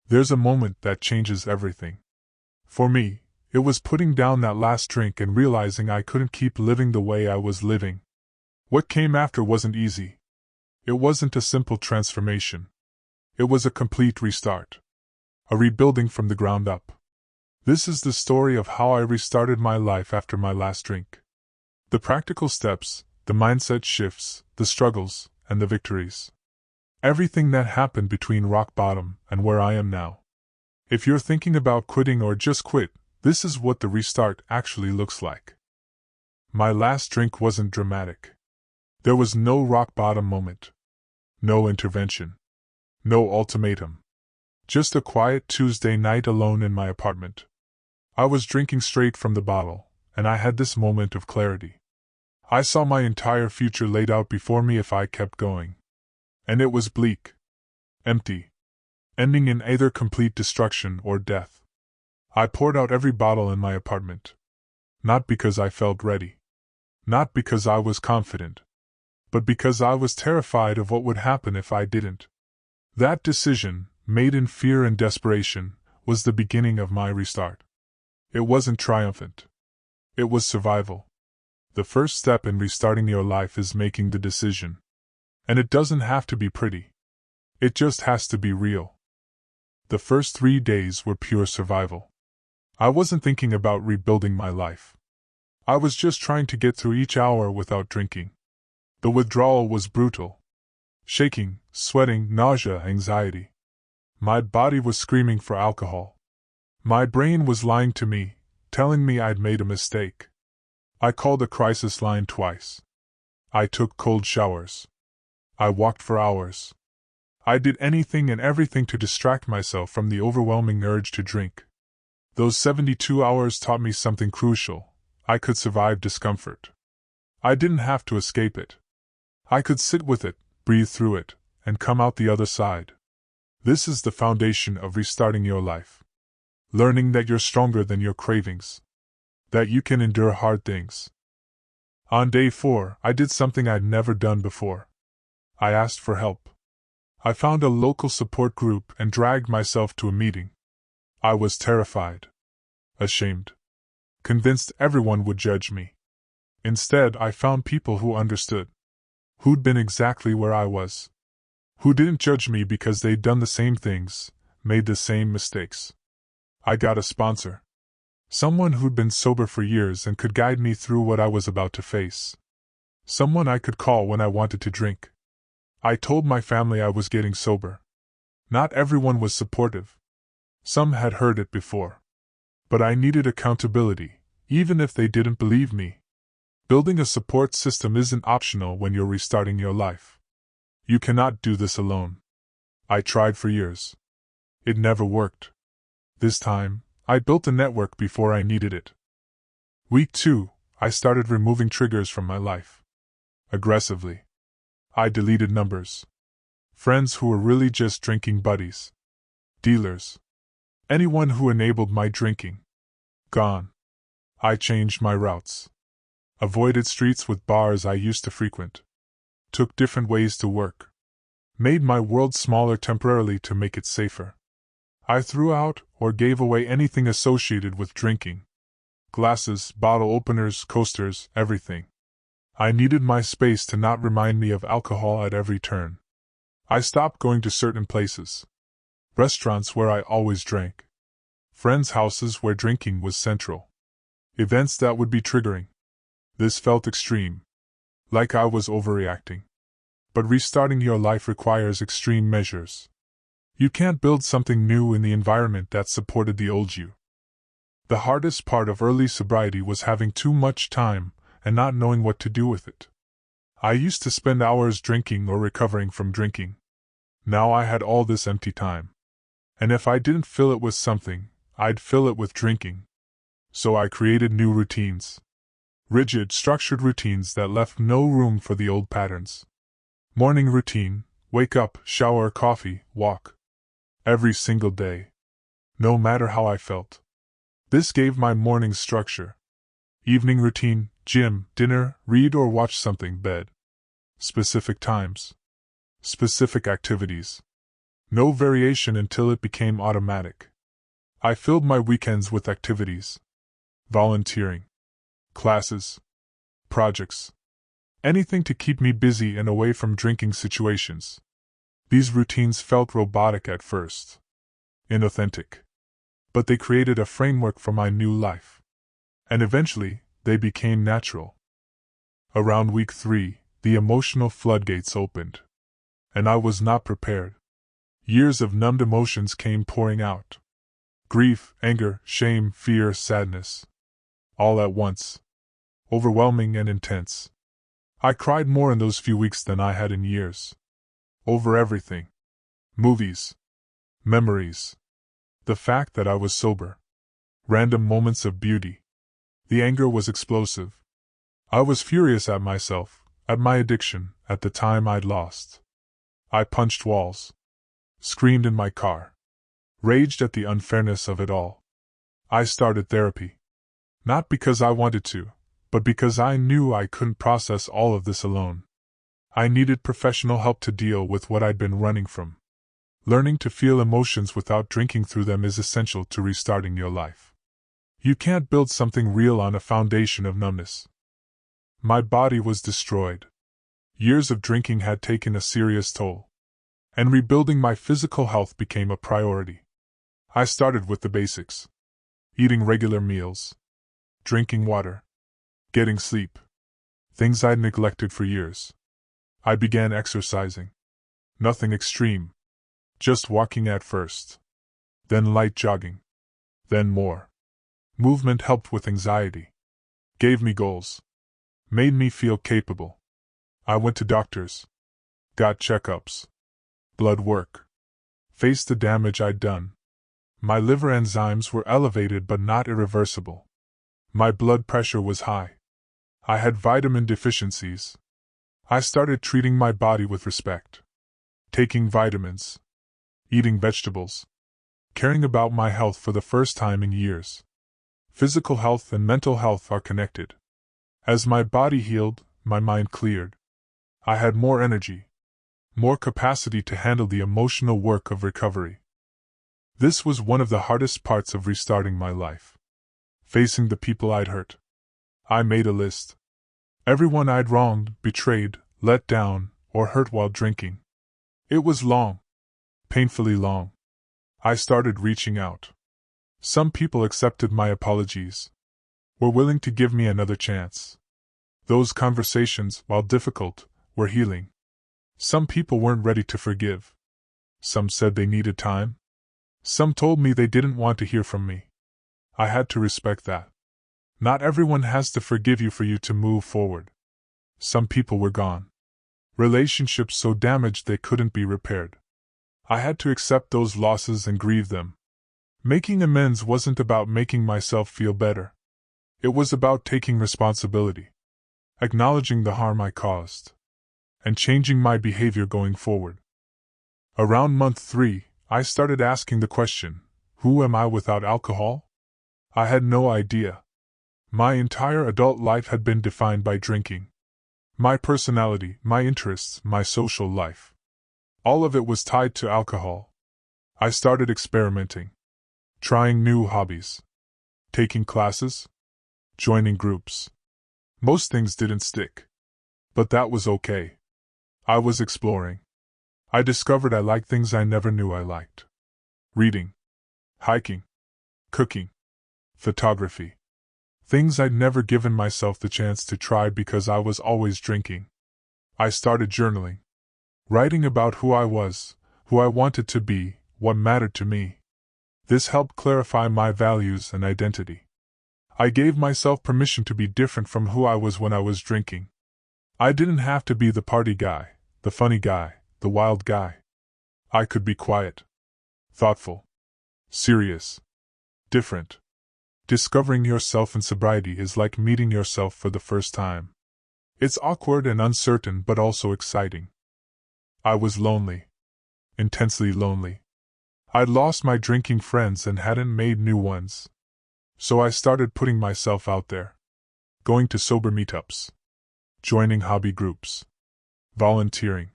There's a moment that changes everything. For me, it was putting down that last drink and realizing I couldn't keep living the way I was living. What came after wasn't easy. It wasn't a simple transformation. It was a complete restart. A rebuilding from the ground up. This is the story of how I restarted my life after my last drink. The practical steps, the mindset shifts, the struggles, and the victories. Everything that happened between rock bottom and where I am now. If you're thinking about quitting or just quit, this is what the restart actually looks like. My last drink wasn't dramatic. There was no rock bottom moment. No intervention. No ultimatum. Just a quiet Tuesday night alone in my apartment. I was drinking straight from the bottle, and I had this moment of clarity. I saw my entire future laid out before me if I kept going. And it was bleak. Empty. Ending in either complete destruction or death. I poured out every bottle in my apartment. Not because I felt ready. Not because I was confident. But because I was terrified of what would happen if I didn't. That decision, made in fear and desperation, was the beginning of my restart. It wasn't triumphant. It was survival. The first step in restarting your life is making the decision. And it doesn't have to be pretty. It just has to be real. The first 3 days were pure survival. I wasn't thinking about rebuilding my life. I was just trying to get through each hour without drinking. The withdrawal was brutal. Shaking, sweating, nausea, anxiety. My body was screaming for alcohol. My brain was lying to me, telling me I'd made a mistake. I called a crisis line twice. I took cold showers. I walked for hours. I did anything and everything to distract myself from the overwhelming urge to drink. Those 72 hours taught me something crucial. I could survive discomfort. I didn't have to escape it. I could sit with it, breathe through it, and come out the other side. This is the foundation of restarting your life. Learning that you're stronger than your cravings. That you can endure hard things. On day 4, I did something I'd never done before. I asked for help. I found a local support group and dragged myself to a meeting. I was terrified. Ashamed. Convinced everyone would judge me. Instead, I found people who understood. Who'd been exactly where I was. Who didn't judge me because they'd done the same things, made the same mistakes. I got a sponsor. Someone who'd been sober for years and could guide me through what I was about to face. Someone I could call when I wanted to drink. I told my family I was getting sober. Not everyone was supportive. Some had heard it before. But I needed accountability, even if they didn't believe me. Building a support system isn't optional when you're restarting your life. You cannot do this alone. I tried for years. It never worked. This time, I built a network before I needed it. Week 2, I started removing triggers from my life. Aggressively. I deleted numbers. Friends who were really just drinking buddies. Dealers. Anyone who enabled my drinking. Gone. I changed my routes. Avoided streets with bars I used to frequent. Took different ways to work. Made my world smaller temporarily to make it safer. I threw out or gave away anything associated with drinking. Glasses, bottle openers, coasters, everything. I needed my space to not remind me of alcohol at every turn. I stopped going to certain places. Restaurants where I always drank. Friends' houses where drinking was central. Events that would be triggering. This felt extreme. Like I was overreacting. But restarting your life requires extreme measures. You can't build something new in the environment that supported the old you. The hardest part of early sobriety was having too much time and not knowing what to do with it. I used to spend hours drinking or recovering from drinking. Now I had all this empty time. And if I didn't fill it with something, I'd fill it with drinking. So I created new routines. Rigid, structured routines that left no room for the old patterns. Morning routine: wake up, shower, coffee, walk. Every single day. No matter how I felt. This gave my mornings structure. Evening routine: gym, dinner, read or watch something, bed. Specific times. Specific activities. No variation until it became automatic. I filled my weekends with activities. Volunteering. Classes. Projects. Anything to keep me busy and away from drinking situations. These routines felt robotic at first. Inauthentic. But they created a framework for my new life. And eventually, they became natural. Around week 3, the emotional floodgates opened. And I was not prepared. Years of numbed emotions came pouring out. Grief, anger, shame, fear, sadness. All at once. Overwhelming and intense. I cried more in those few weeks than I had in years. Over everything. Movies. Memories. The fact that I was sober. Random moments of beauty. The anger was explosive. I was furious at myself, at my addiction, at the time I'd lost. I punched walls. Screamed in my car. Raged at the unfairness of it all. I started therapy. Not because I wanted to, but because I knew I couldn't process all of this alone. I needed professional help to deal with what I'd been running from. Learning to feel emotions without drinking through them is essential to restarting your life. You can't build something real on a foundation of numbness. My body was destroyed. Years of drinking had taken a serious toll. And rebuilding my physical health became a priority. I started with the basics. Eating regular meals. Drinking water. Getting sleep. Things I'd neglected for years. I began exercising. Nothing extreme. Just walking at first. Then light jogging. Then more. Movement helped with anxiety. Gave me goals. Made me feel capable. I went to doctors. Got checkups. Blood work. Faced the damage I'd done. My liver enzymes were elevated but not irreversible. My blood pressure was high. I had vitamin deficiencies. I started treating my body with respect. Taking vitamins. Eating vegetables. Caring about my health for the first time in years. Physical health and mental health are connected. As my body healed, my mind cleared. I had more energy. More capacity to handle the emotional work of recovery. This was one of the hardest parts of restarting my life. Facing the people I'd hurt. I made a list. Everyone I'd wronged, betrayed, let down, or hurt while drinking. It was long. Painfully long. I started reaching out. Some people accepted my apologies. Were willing to give me another chance. Those conversations, while difficult, were healing. Some people weren't ready to forgive. Some said they needed time. Some told me they didn't want to hear from me. I had to respect that. Not everyone has to forgive you for you to move forward. Some people were gone. Relationships so damaged they couldn't be repaired. I had to accept those losses and grieve them. Making amends wasn't about making myself feel better. It was about taking responsibility. Acknowledging the harm I caused. And changing my behavior going forward. Around month 3, I started asking the question, who am I without alcohol? I had no idea. My entire adult life had been defined by drinking. My personality, my interests, my social life. All of it was tied to alcohol. I started experimenting. Trying new hobbies. Taking classes. Joining groups. Most things didn't stick. But that was okay. I was exploring. I discovered I liked things I never knew I liked. Reading. Hiking. Cooking. Photography. Things I'd never given myself the chance to try because I was always drinking. I started journaling. Writing about who I was, who I wanted to be, what mattered to me. This helped clarify my values and identity. I gave myself permission to be different from who I was when I was drinking. I didn't have to be the party guy, the funny guy, the wild guy. I could be quiet. Thoughtful. Serious. Different. Discovering yourself in sobriety is like meeting yourself for the first time. It's awkward and uncertain but also exciting. I was lonely. Intensely lonely. I'd lost my drinking friends and hadn't made new ones. So I started putting myself out there. Going to sober meetups. Joining hobby groups. Volunteering.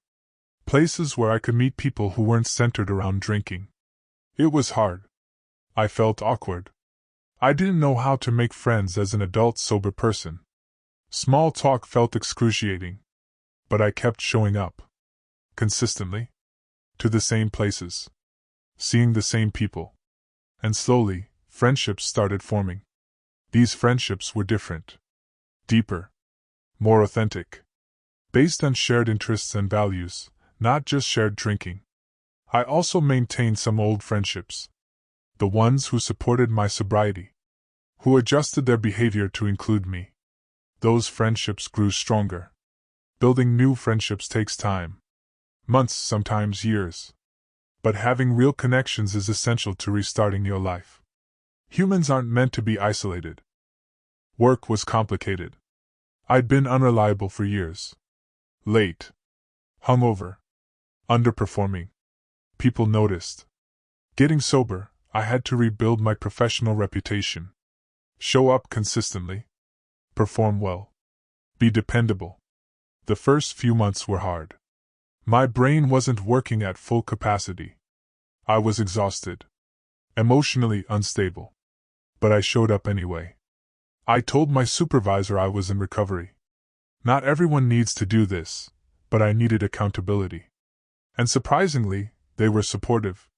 Places where I could meet people who weren't centered around drinking. It was hard. I felt awkward. I didn't know how to make friends as an adult sober person. Small talk felt excruciating. But I kept showing up. Consistently. To the same places. Seeing the same people. And slowly, friendships started forming. These friendships were different. Deeper. More authentic. Based on shared interests and values, not just shared drinking. I also maintained some old friendships. The ones who supported my sobriety. Who adjusted their behavior to include me. Those friendships grew stronger. Building new friendships takes time. Months, sometimes years. But having real connections is essential to restarting your life. Humans aren't meant to be isolated. Work was complicated. I'd been unreliable for years. Late. Hungover. Underperforming. People noticed. Getting sober, I had to rebuild my professional reputation. Show up consistently. Perform well. Be dependable. The first few months were hard. My brain wasn't working at full capacity. I was exhausted. Emotionally unstable. But I showed up anyway. I told my supervisor I was in recovery. Not everyone needs to do this, but I needed accountability. And surprisingly, they were supportive.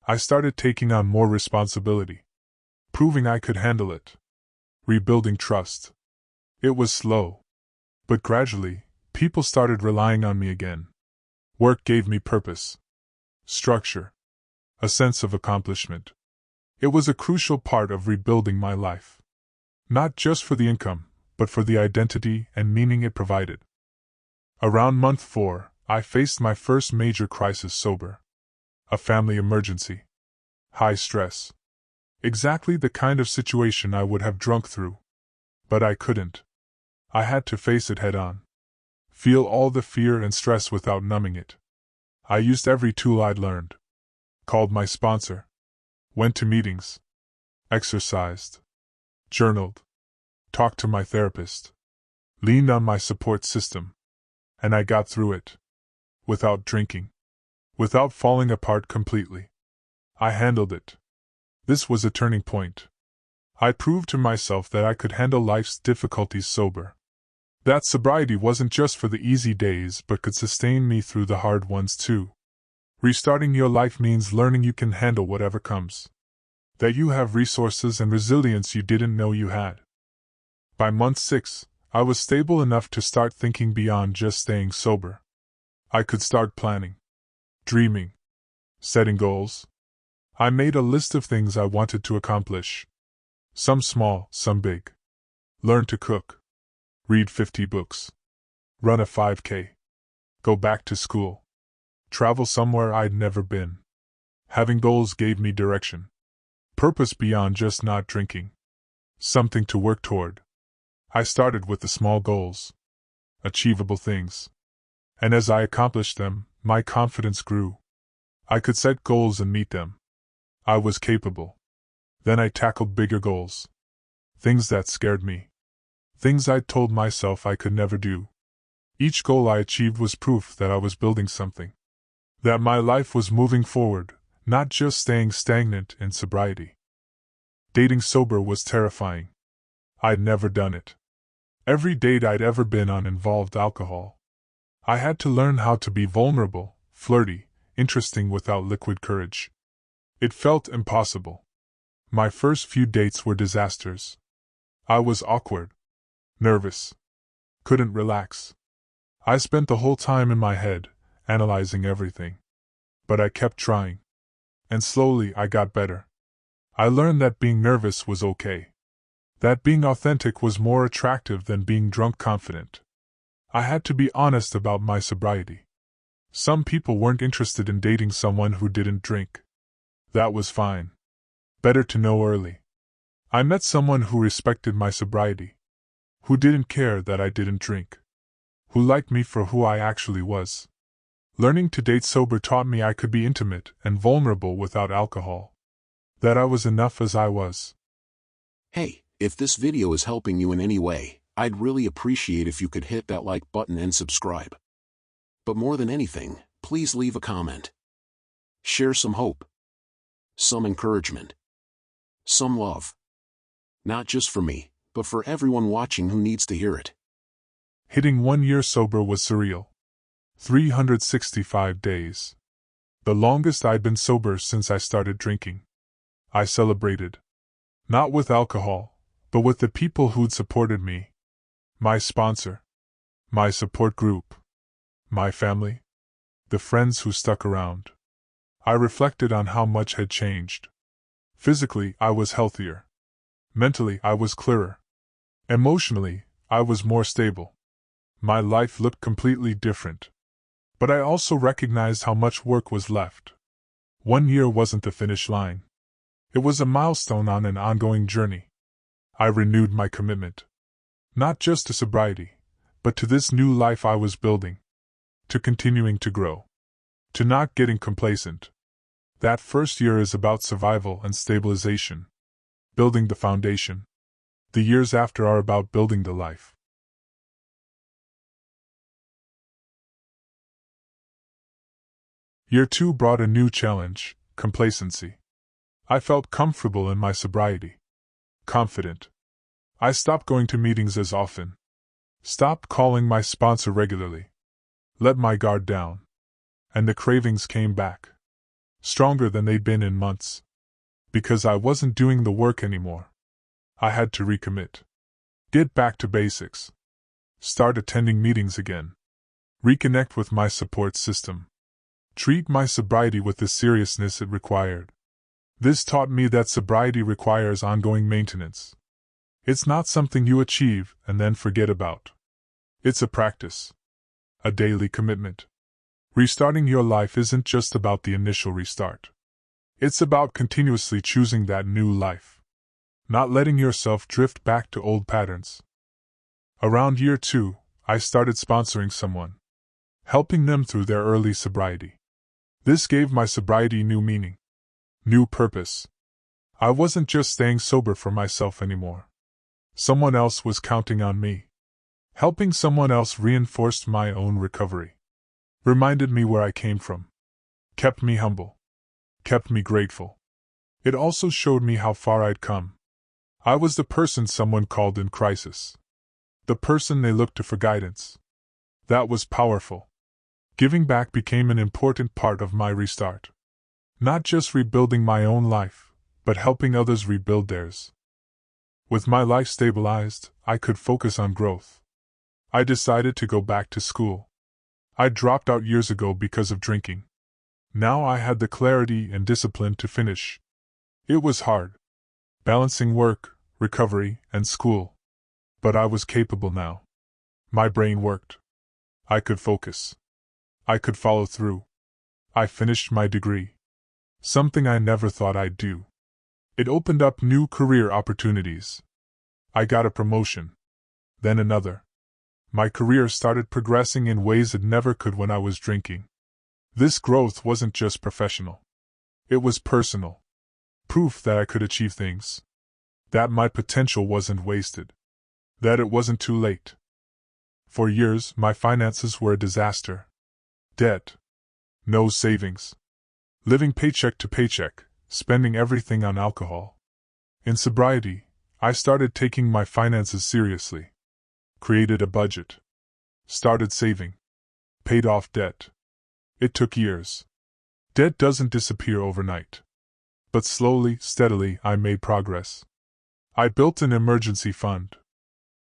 I started taking on more responsibility. Proving I could handle it. Rebuilding trust. It was slow. But gradually, people started relying on me again. Work gave me purpose. Structure. A sense of accomplishment. It was a crucial part of rebuilding my life. Not just for the income, but for the identity and meaning it provided. Around month 4, I faced my first major crisis sober. A family emergency. High stress. Exactly the kind of situation I would have drunk through. But I couldn't. I had to face it head on. Feel all the fear and stress without numbing it. I used every tool I'd learned. Called my sponsor. Went to meetings. Exercised. Journaled. Talked to my therapist. Leaned on my support system. And I got through it. Without drinking. Without falling apart completely. I handled it. This was a turning point. I proved to myself that I could handle life's difficulties sober. That sobriety wasn't just for the easy days but could sustain me through the hard ones too. Restarting your life means learning you can handle whatever comes. That you have resources and resilience you didn't know you had. By month 6, I was stable enough to start thinking beyond just staying sober. I could start planning. Dreaming. Setting goals. I made a list of things I wanted to accomplish. Some small, some big. Learn to cook. Read 50 books. Run a 5K. Go back to school. Travel somewhere I'd never been. Having goals gave me direction. Purpose beyond just not drinking. Something to work toward. I started with the small goals. Achievable things. And as I accomplished them, my confidence grew. I could set goals and meet them. I was capable. Then I tackled bigger goals. Things that scared me. Things I'd told myself I could never do. Each goal I achieved was proof that I was building something. That my life was moving forward, not just staying stagnant in sobriety. Dating sober was terrifying. I'd never done it. Every date I'd ever been on involved alcohol. I had to learn how to be vulnerable, flirty, interesting without liquid courage. It felt impossible. My first few dates were disasters. I was awkward. Nervous. Couldn't relax. I spent the whole time in my head, analyzing everything. But I kept trying. And slowly I got better. I learned that being nervous was okay. That being authentic was more attractive than being drunk confident. I had to be honest about my sobriety. Some people weren't interested in dating someone who didn't drink. That was fine. Better to know early. I met someone who respected my sobriety. Who didn't care that I didn't drink. Who liked me for who I actually was. Learning to date sober taught me I could be intimate and vulnerable without alcohol. That I was enough as I was. Hey, if this video is helping you in any way, I'd really appreciate if you could hit that like button and subscribe. But more than anything, please leave a comment. Share some hope, some encouragement, some love. Not just for me, but for everyone watching who needs to hear it. Hitting 1 year sober was surreal. 365 days. The longest I'd been sober since I started drinking. I celebrated. Not with alcohol, but with the people who'd supported me. My sponsor. My support group. My family. The friends who stuck around. I reflected on how much had changed. Physically, I was healthier. Mentally, I was clearer. Emotionally, I was more stable. My life looked completely different. But I also recognized how much work was left. 1 year wasn't the finish line. It was a milestone on an ongoing journey. I renewed my commitment. Not just to sobriety, but to this new life I was building. To continuing to grow. To not getting complacent. That first year is about survival and stabilization. Building the foundation. The years after are about building the life. Year 2 brought a new challenge, complacency. I felt comfortable in my sobriety. Confident. I stopped going to meetings as often. Stopped calling my sponsor regularly. Let my guard down. And the cravings came back. Stronger than they'd been in months. Because I wasn't doing the work anymore. I had to recommit. Get back to basics. Start attending meetings again. Reconnect with my support system. Treat my sobriety with the seriousness it required. This taught me that sobriety requires ongoing maintenance. It's not something you achieve and then forget about. It's a practice. A daily commitment. Restarting your life isn't just about the initial restart. It's about continuously choosing that new life. Not letting yourself drift back to old patterns. Around year 2, I started sponsoring someone. Helping them through their early sobriety. This gave my sobriety new meaning. New purpose. I wasn't just staying sober for myself anymore. Someone else was counting on me. Helping someone else reinforced my own recovery. Reminded me where I came from. Kept me humble. Kept me grateful. It also showed me how far I'd come. I was the person someone called in crisis. The person they looked to for guidance. That was powerful. Giving back became an important part of my restart. Not just rebuilding my own life, but helping others rebuild theirs. With my life stabilized, I could focus on growth. I decided to go back to school. I dropped out years ago because of drinking. Now I had the clarity and discipline to finish. It was hard. Balancing work, recovery, and school. But I was capable now. My brain worked. I could focus. I could follow through. I finished my degree. Something I never thought I'd do. It opened up new career opportunities. I got a promotion. Then another. My career started progressing in ways it never could when I was drinking. This growth wasn't just professional. It was personal. Proof that I could achieve things. That my potential wasn't wasted. That it wasn't too late. For years, my finances were a disaster. Debt. No savings. Living paycheck to paycheck, spending everything on alcohol. In sobriety, I started taking my finances seriously. Created a budget. Started saving. Paid off debt. It took years. Debt doesn't disappear overnight. But slowly, steadily, I made progress. I built an emergency fund.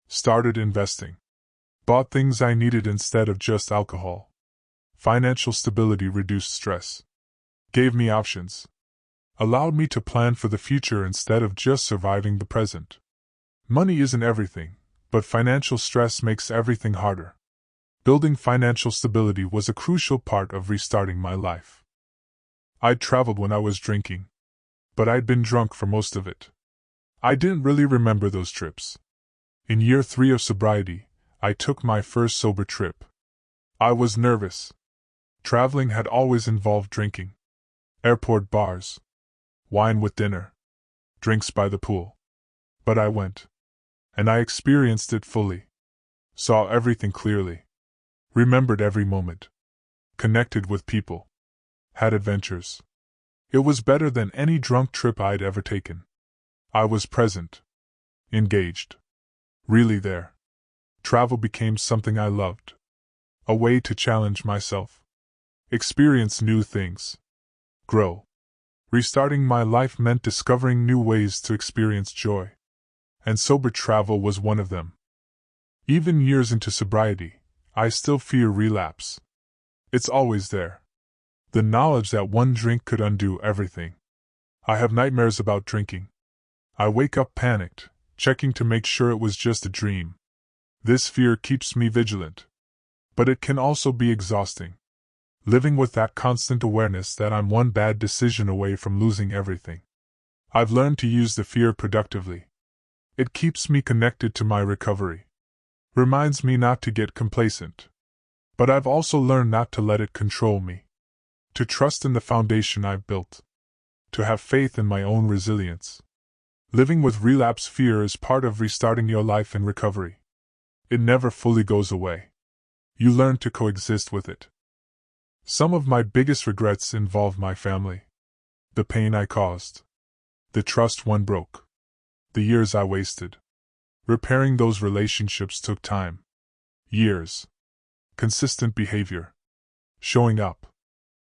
Started investing. Bought things I needed instead of just alcohol. Financial stability reduced stress. Gave me options. Allowed me to plan for the future instead of just surviving the present. Money isn't everything, but financial stress makes everything harder. Building financial stability was a crucial part of restarting my life. I'd traveled when I was drinking. But I'd been drunk for most of it. I didn't really remember those trips. In year 3 of sobriety, I took my first sober trip. I was nervous. Traveling had always involved drinking. Airport bars. Wine with dinner. Drinks by the pool. But I went. And I experienced it fully. Saw everything clearly. Remembered every moment. connected with people, had adventures. It was better than any drunk trip I'd ever taken. I was present, engaged, really there. Travel became something I loved. A way to challenge myself, experience new things, grow. Restarting my life meant discovering new ways to experience joy. And sober travel was one of them. Even years into sobriety, I still fear relapse. It's always there. The knowledge that one drink could undo everything. I have nightmares about drinking. I wake up panicked, checking to make sure it was just a dream. This fear keeps me vigilant. But it can also be exhausting. Living with that constant awareness that I'm one bad decision away from losing everything. I've learned to use the fear productively. It keeps me connected to my recovery. Reminds me not to get complacent. But I've also learned not to let it control me. To trust in the foundation I've built. To have faith in my own resilience. Living with relapse fear is part of restarting your life in recovery. It never fully goes away. You learn to coexist with it. Some of my biggest regrets involve my family. The pain I caused. The trust one broke. The years I wasted. Repairing those relationships took time. Years. Consistent behavior. Showing up.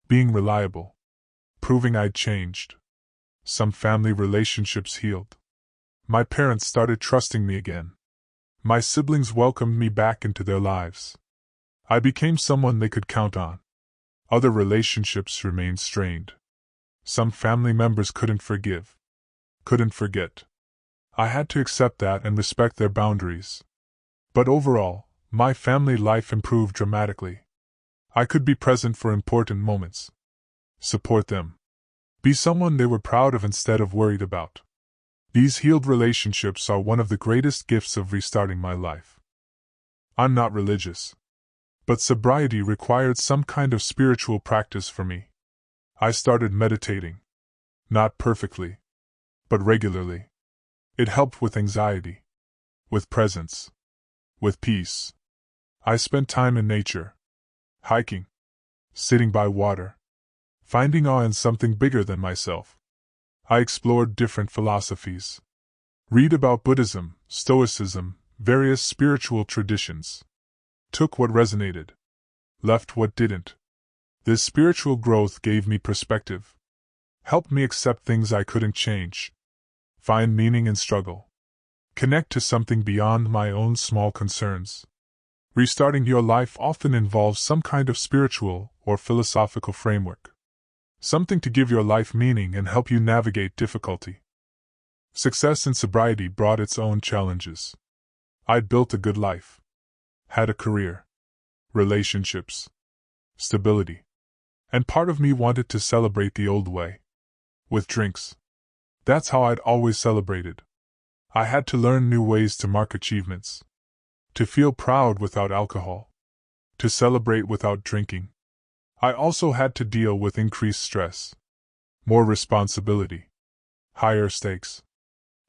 Being reliable. Proving I'd changed. Some family relationships healed. My parents started trusting me again. My siblings welcomed me back into their lives. I became someone they could count on. Other relationships remained strained. Some family members couldn't forgive. Couldn't forget. I had to accept that and respect their boundaries. But overall, my family life improved dramatically. I could be present for important moments. Support them. Be someone they were proud of instead of worried about. These healed relationships are one of the greatest gifts of restarting my life. I'm not religious. But sobriety required some kind of spiritual practice for me. I started meditating. Not perfectly, but regularly. It helped with anxiety, with presence, with peace. I spent time in nature, hiking, sitting by water, finding awe in something bigger than myself. I explored different philosophies. Read about Buddhism, Stoicism, various spiritual traditions. Took what resonated. Left what didn't. This spiritual growth gave me perspective. Helped me accept things I couldn't change. Find meaning in struggle. Connect to something beyond my own small concerns. Restarting your life often involves some kind of spiritual or philosophical framework. Something to give your life meaning and help you navigate difficulty. Success in sobriety brought its own challenges. I'd built a good life. Had a career. Relationships. Stability. And part of me wanted to celebrate the old way. With drinks. That's how I'd always celebrated. I had to learn new ways to mark achievements. To feel proud without alcohol. To celebrate without drinking. I also had to deal with increased stress. More responsibility. Higher stakes.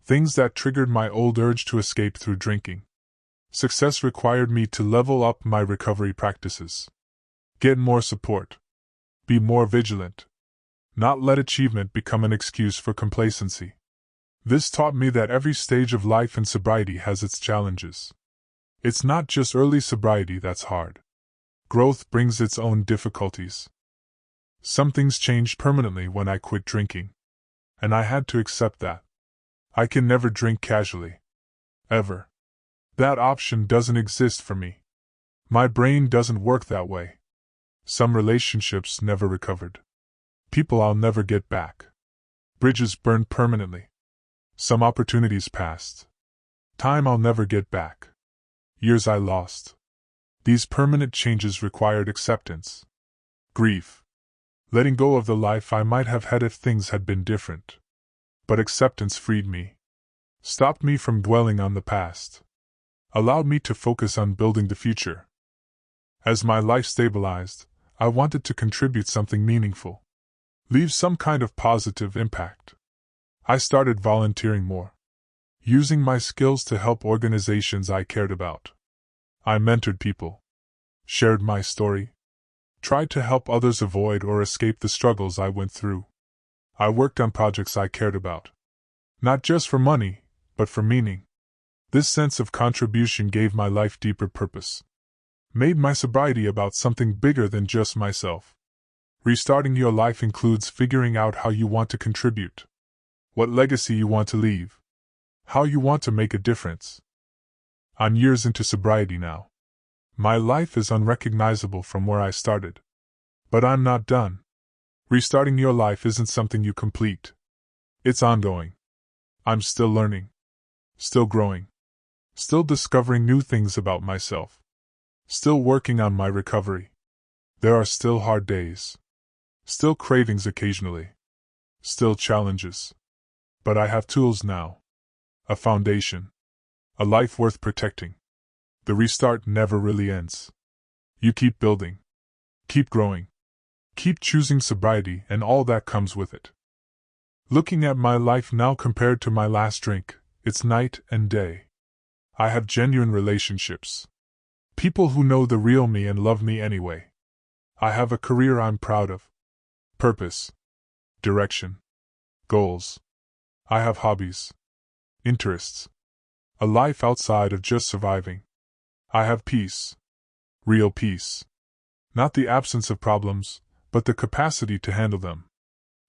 Things that triggered my old urge to escape through drinking. Success required me to level up my recovery practices. Get more support. Be more vigilant. Not let achievement become an excuse for complacency. This taught me that every stage of life in sobriety has its challenges. It's not just early sobriety that's hard. Growth brings its own difficulties. Some things changed permanently when I quit drinking. And I had to accept that. I can never drink casually. Ever. That option doesn't exist for me. My brain doesn't work that way. Some relationships never recovered. People I'll never get back. Bridges burned permanently. Some opportunities passed. Time I'll never get back. Years I lost. These permanent changes required acceptance. Grief. Letting go of the life I might have had if things had been different. But acceptance freed me. Stopped me from dwelling on the past. Allowed me to focus on building the future. As my life stabilized, I wanted to contribute something meaningful. Leave some kind of positive impact. I started volunteering more. Using my skills to help organizations I cared about. I mentored people. Shared my story. Tried to help others avoid or escape the struggles I went through. I worked on projects I cared about. Not just for money, but for meaning. This sense of contribution gave my life deeper purpose. Made my sobriety about something bigger than just myself. Restarting your life includes figuring out how you want to contribute. What legacy you want to leave. How you want to make a difference. I'm years into sobriety now. My life is unrecognizable from where I started. But I'm not done. Restarting your life isn't something you complete. It's ongoing. I'm still learning. Still growing. Still discovering new things about myself. Still working on my recovery. There are still hard days. Still cravings occasionally. Still challenges. But I have tools now. A foundation. A life worth protecting. The restart never really ends. You keep building. Keep growing. Keep choosing sobriety and all that comes with it. Looking at my life now compared to my last drink, it's night and day. I have genuine relationships. People who know the real me and love me anyway. I have a career I'm proud of. Purpose. Direction. Goals. I have hobbies. Interests. A life outside of just surviving. I have peace. Real peace. Not the absence of problems, but the capacity to handle them.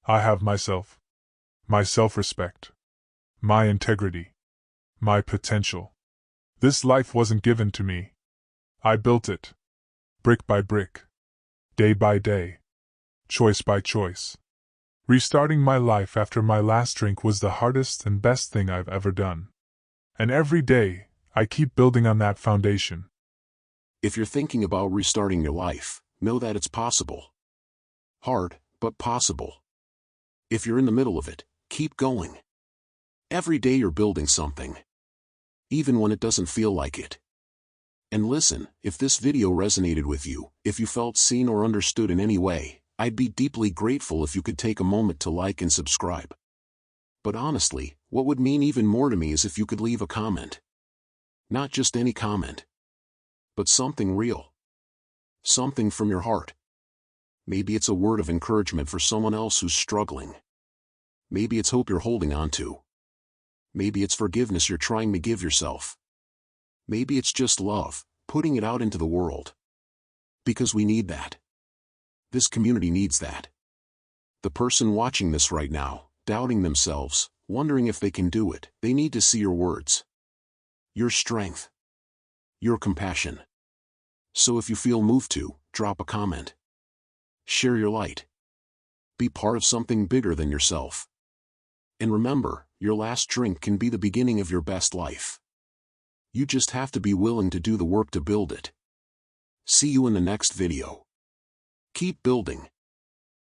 I have myself. My self-respect. My integrity. My potential. This life wasn't given to me. I built it. Brick by brick. Day by day. Choice by choice. Restarting my life after my last drink was the hardest and best thing I've ever done. And every day, I keep building on that foundation. If you're thinking about restarting your life, know that it's possible. Hard, but possible. If you're in the middle of it, keep going. Every day you're building something. Even when it doesn't feel like it. And listen, if this video resonated with you, if you felt seen or understood in any way, I'd be deeply grateful if you could take a moment to like and subscribe. But honestly, what would mean even more to me is if you could leave a comment. Not just any comment, but something real. Something from your heart. Maybe it's a word of encouragement for someone else who's struggling. Maybe it's hope you're holding on to. Maybe it's forgiveness you're trying to give yourself. Maybe it's just love, putting it out into the world. Because we need that. This community needs that. The person watching this right now, doubting themselves, wondering if they can do it, they need to see your words. Your strength. Your compassion. So if you feel moved to, drop a comment. Share your light. Be part of something bigger than yourself. And remember, your last drink can be the beginning of your best life. You just have to be willing to do the work to build it. See you in the next video. Keep building.